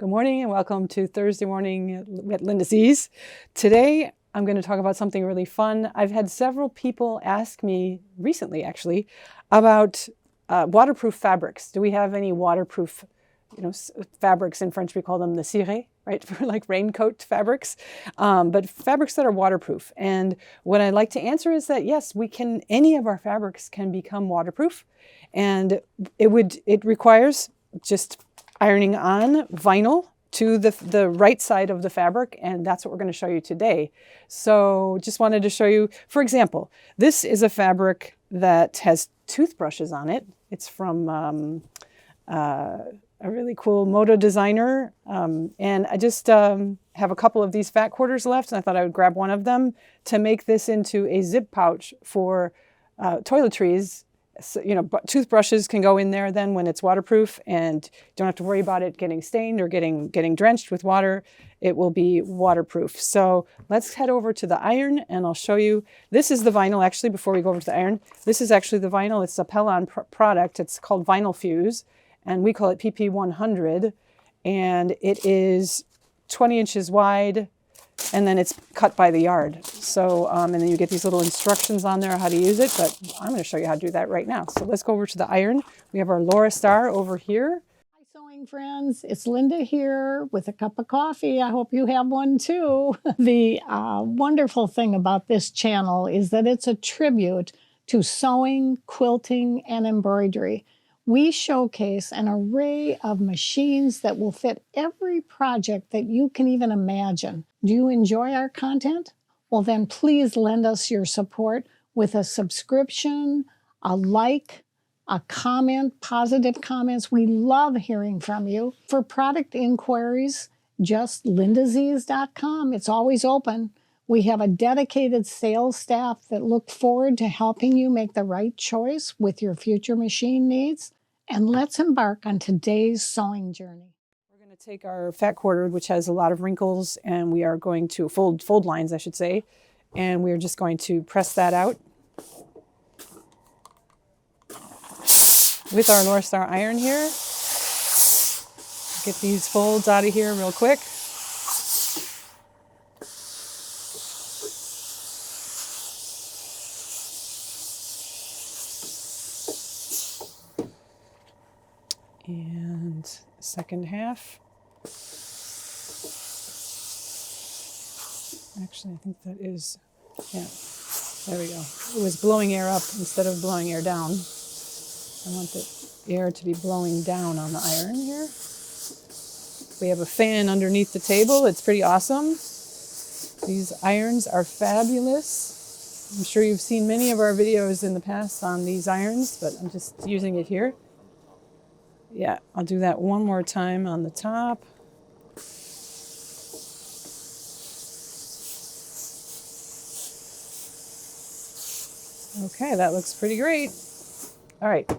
Good morning and welcome to Thursday morning at LindaZ. Today I'm going to talk about something really fun. I've had several people ask me recently actually about waterproof fabrics. Do we have any waterproof fabrics? In French we call them the ciré, right? For like raincoat fabrics, but fabrics that are waterproof. And what I like to answer is that yes, we can, any of our fabrics can become waterproof, and it requires just ironing on vinyl to the right side of the fabric, and that's what we're going to show you today. So just wanted to show you, for example, this is a fabric that has toothbrushes on it. It's from a really cool moda designer, and I just have a couple of these fat quarters left, and I thought I would grab one of them to make this into a zip pouch for toiletries. So, toothbrushes can go in there then when it's waterproof, and you don't have to worry about it getting stained or getting drenched with water. It will be waterproof. So let's head over to the iron and I'll show you. This is the vinyl actually. Before we go over to the iron, this is actually the vinyl. It's a Pellon product. It's called Vinyl Fuse, and we call it PP100, and it is 20 inches wide, and then it's cut by the yard. So, and then you get these little instructions on there how to use it, but I'm going to show you how to do that right now. So let's go over to the iron. We have our LindaZ over here. Hi, sewing friends. It's Linda here with a cup of coffee. I hope you have one too. The wonderful thing about this channel is that it's a tribute to sewing, quilting, and embroidery. We showcase an array of machines that will fit every project that you can even imagine. Do you enjoy our content? Well, then please lend us your support with a subscription, a like, a comment, positive comments. We love hearing from you. For product inquiries, just LindaZ.com. It's always open. We have a dedicated sales staff that look forward to helping you make the right choice with your future machine needs. And let's embark on today's sewing journey. We're going to take our fat quarter, which has a lot of wrinkles, and we are going to fold lines, I should say, and we're just going to press that out with our LindaZ iron here. Get these folds out of here real quick. And second half. Actually, I think that is, yeah, there we go. It was blowing air up instead of blowing air down. I want the air to be blowing down on the iron here. We have a fan underneath the table. It's pretty awesome. These irons are fabulous. I'm sure you've seen many of our videos in the past on these irons, but I'm just using it here. Yeah, I'll do that one more time on the top. Okay, that looks pretty great. All right,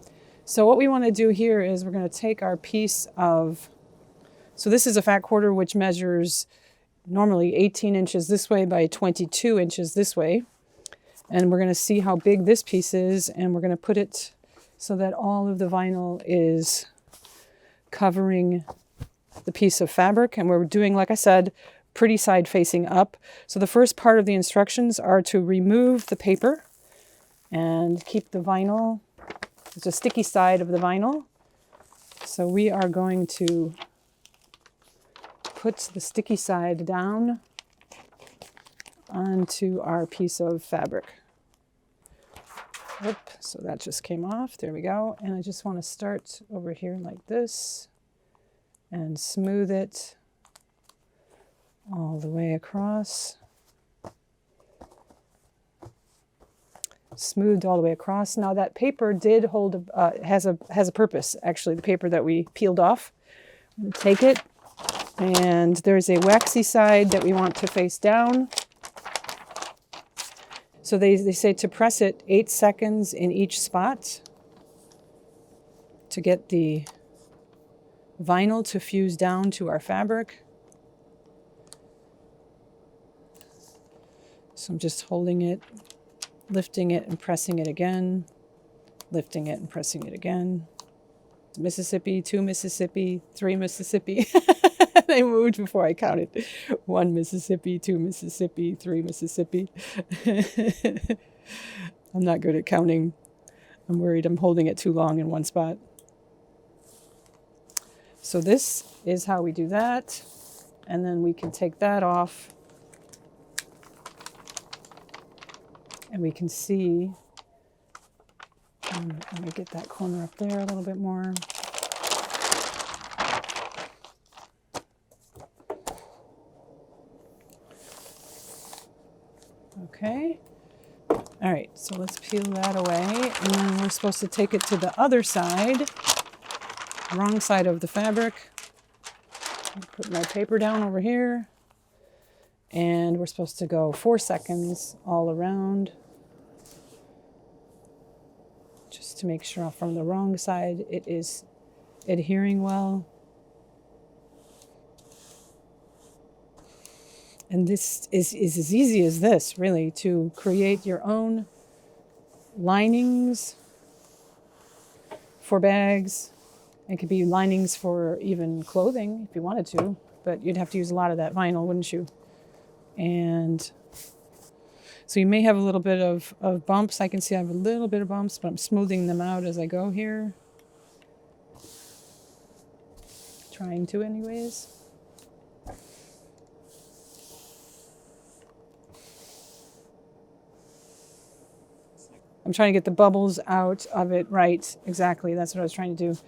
so what we want to do here is we're going to take our piece of, so this is a fat quarter which measures normally 18 inches this way by 22 inches this way. And we're going to see how big this piece is, and we're going to put it so that all of the vinyl is covering the piece of fabric. And we're doing, like I said, pretty side facing up. So the first part of the instructions are to remove the paper and keep the vinyl. It's a sticky side of the vinyl. So we are going to put the sticky side down onto our piece of fabric. Whoop, so that just came off. There we go. And I just want to start over here like this and smooth it all the way across. Smoothed all the way across. Now that paper did hold, has a purpose. Actually, the paper that we peeled off. I'm going to take it, and there's a waxy side that we want to face down. So they say to press it 8 seconds in each spot to get the vinyl to fuse down to our fabric. So I'm just holding it, lifting it and pressing it again, lifting it and pressing it again. Mississippi, 2 Mississippi, 3 Mississippi. I moved before I counted. 1 Mississippi, 2 Mississippi, 3 Mississippi. I'm not good at counting. I'm worried I'm holding it too long in one spot. So this is how we do that. And then we can take that off. And we can see, let me get that corner up there a little bit more. Okay. All right, so let's peel that away. And then we're supposed to take it to the other side, wrong side of the fabric. Put my paper down over here. And we're supposed to go 4 seconds all around, just to make sure from the wrong side it is adhering well. And this is as easy as this, really, to create your own linings for bags. It could be linings for even clothing if you wanted to, but you'd have to use a lot of that vinyl, wouldn't you? And so you may have a little bit of bumps. I can see I have a little bit of bumps, but I'm smoothing them out as I go here. Trying to anyways. I'm trying to get the bubbles out of it right. Exactly, that's what I was trying to do.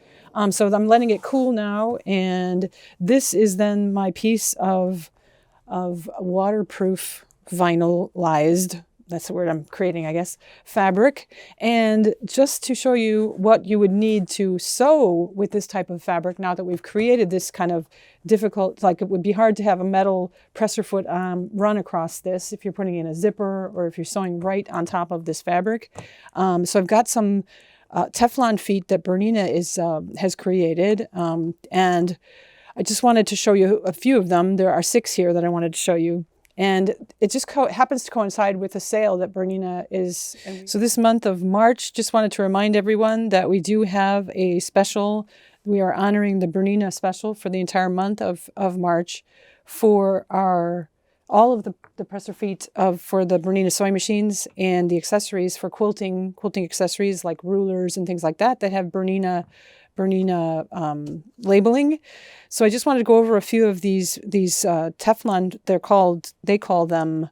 So I'm letting it cool now, and this is then my piece of waterproof vinylized, that's the word I'm creating, I guess, fabric. And just to show you what you would need to sew with this type of fabric, now that we've created this kind of difficult, like it would be hard to have a metal presser foot run across this if you're putting in a zipper or if you're sewing right on top of this fabric. So I've got some Teflon feet that Bernina has created, and I just wanted to show you a few of them. There are 6 here that I wanted to show you. And it just happens to coincide with a sale that Bernina is. So this month of March, just wanted to remind everyone that we do have a special. We are honoring the Bernina special for the entire month of March for all of the presser feet for the Bernina sewing machines and the accessories for quilting accessories like rulers and things like that have Bernina labeling. So I just wanted to go over a few of these Teflon. They call them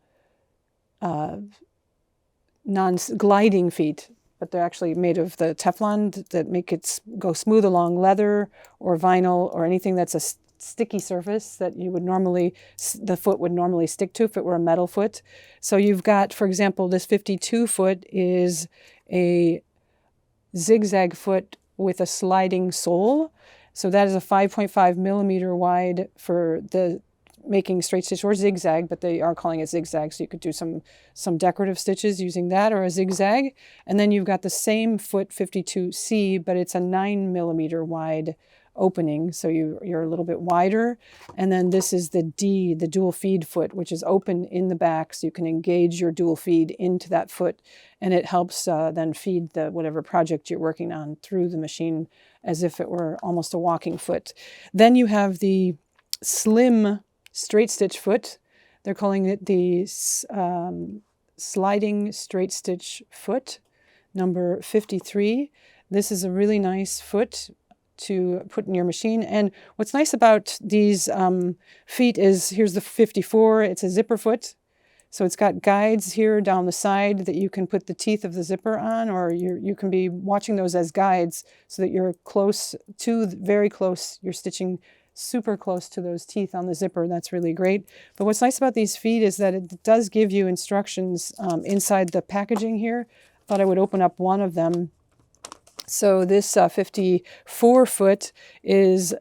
non-gliding feet, but they're actually made of the Teflon that make it go smooth along leather or vinyl or anything that's a sticky surface that the foot would normally stick to if it were a metal foot. So you've got, for example, this 52 foot is a zigzag foot with a sliding sole. So that is a 5.5 millimeter wide for the making straight stitch or zigzag, but they are calling it zigzag. So you could do some decorative stitches using that or a zigzag. And then you've got the same foot 52C, but it's a 9 millimeter wide opening. So you're a little bit wider. And then this is the D, the dual feed foot, which is open in the back. So you can engage your dual feed into that foot, and it helps then feed whatever project you're working on through the machine as if it were almost a walking foot. Then you have the slim straight stitch foot. They're calling it the sliding straight stitch foot, number 53. This is a really nice foot to put in your machine. And what's nice about these feet is, here's the 54, it's a zipper foot. So it's got guides here down the side that you can put the teeth of the zipper on, or you can be watching those as guides so that you're very close, you're stitching super close to those teeth on the zipper. That's really great. But what's nice about these feet is that it does give you instructions inside the packaging here. I thought I would open up one of them. So this 54 foot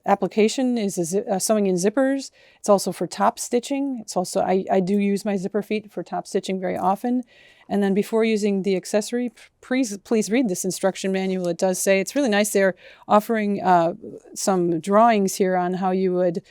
application is sewing in zippers. It's also for top stitching. It's also, I do use my zipper feet for top stitching very often. And then before using the accessory, please read this instruction manual. It does say, it's really nice. They're offering some drawings here on how you would,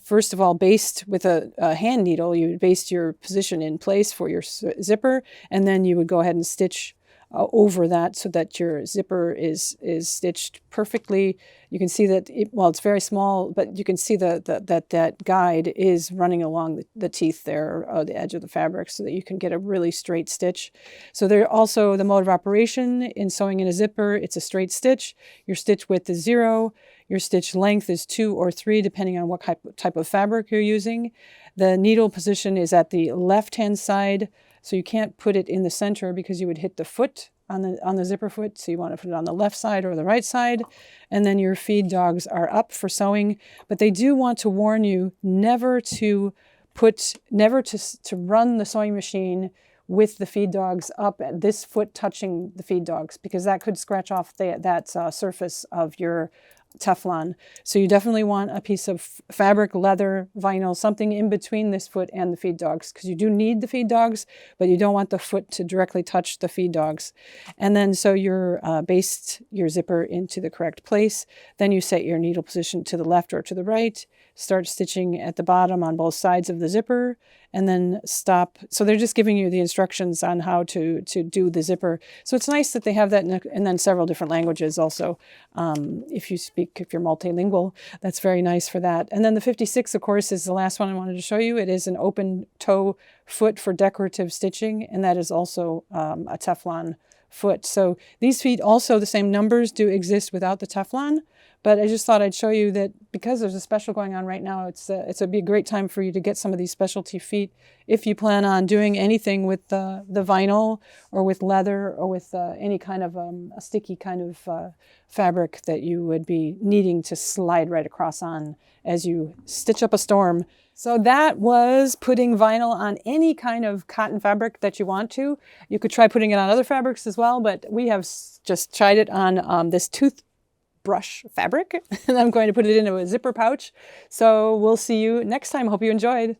first of all, baste with a hand needle. You would baste your position in place for your zipper, and then you would go ahead and stitch over that so that your zipper is stitched perfectly. You can see that, it's very small, but you can see that guide is running along the teeth there, the edge of the fabric, so that you can get a really straight stitch. So there also the mode of operation in sewing in a zipper, it's a straight stitch. Your stitch width is 0. Your stitch length is 2 or 3, depending on what type of fabric you're using. The needle position is at the left-hand side, so you can't put it in the center because you would hit the foot on the zipper foot. So you want to put it on the left side or the right side. And then your feed dogs are up for sewing. But they do want to warn you never to run the sewing machine with the feed dogs up at this foot touching the feed dogs, because that could scratch off that surface of your Teflon. So you definitely want a piece of fabric, leather, vinyl, something in between this foot and the feed dogs, because you do need the feed dogs, but you don't want the foot to directly touch the feed dogs. And then so you're baste your zipper into the correct place. Then you set your needle position to the left or to the right, start stitching at the bottom on both sides of the zipper, and then stop. So they're just giving you the instructions on how to do the zipper. So it's nice that they have that and then several different languages also. If you're multilingual, that's very nice for that. And then the 56, of course, is the last one I wanted to show you. It is an open toe foot for decorative stitching, and that is also a Teflon foot. So these feet also, the same numbers do exist without the Teflon, but I just thought I'd show you that because there's a special going on right now, it'd be a great time for you to get some of these specialty feet if you plan on doing anything with the vinyl or with leather or with any kind of a sticky kind of fabric that you would be needing to slide right across on as you stitch up a storm. So that was putting vinyl on any kind of cotton fabric that you want to. You could try putting it on other fabrics as well, but we have just tried it on this toothbrush fabric, and I'm going to put it into a zipper pouch. So we'll see you next time. Hope you enjoyed.